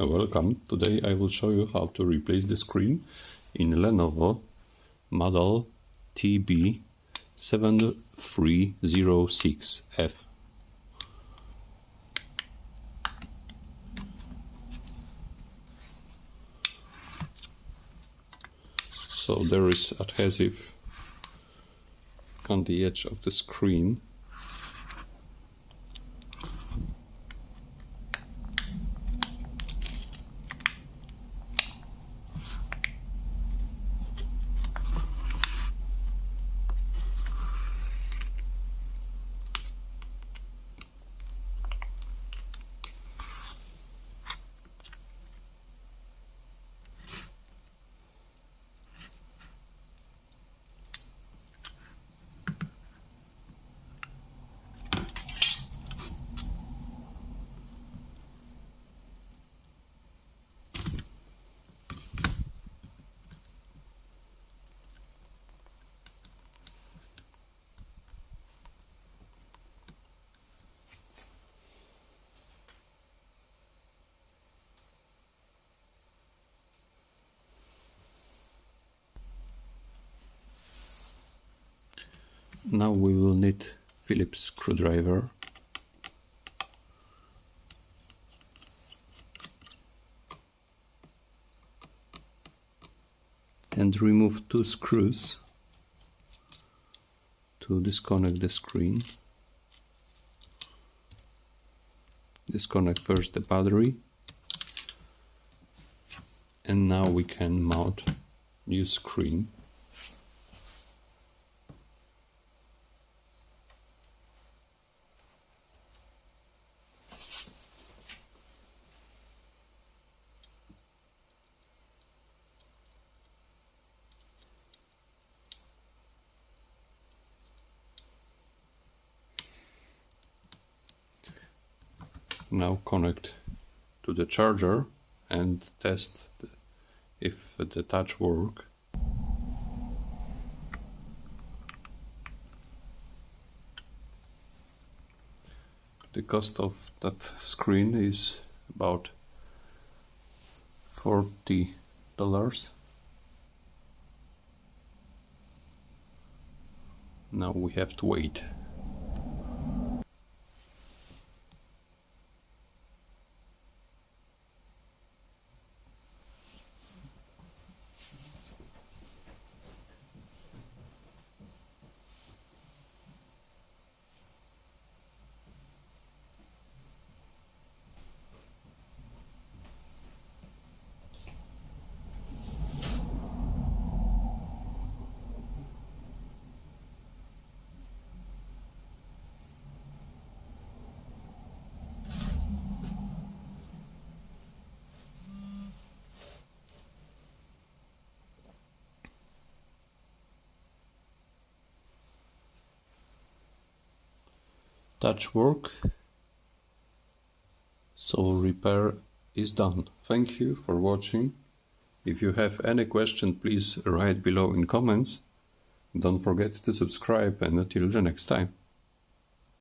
Welcome. Today I will show you how to replace the screen in LENOVO model TB-7306X. So there is adhesive on the edge of the screen. Now we will need Phillips screwdriver and remove two screws to disconnect the screen. Disconnect first the battery, and now we can mount new screen. Now connect to the charger and test if the touch works. The cost of that screen is about $40. Now we have to wait. Touch work, so repair is done. Thank you for watching. If you have any question, please write below in comments. Don't forget to subscribe, and until the next time.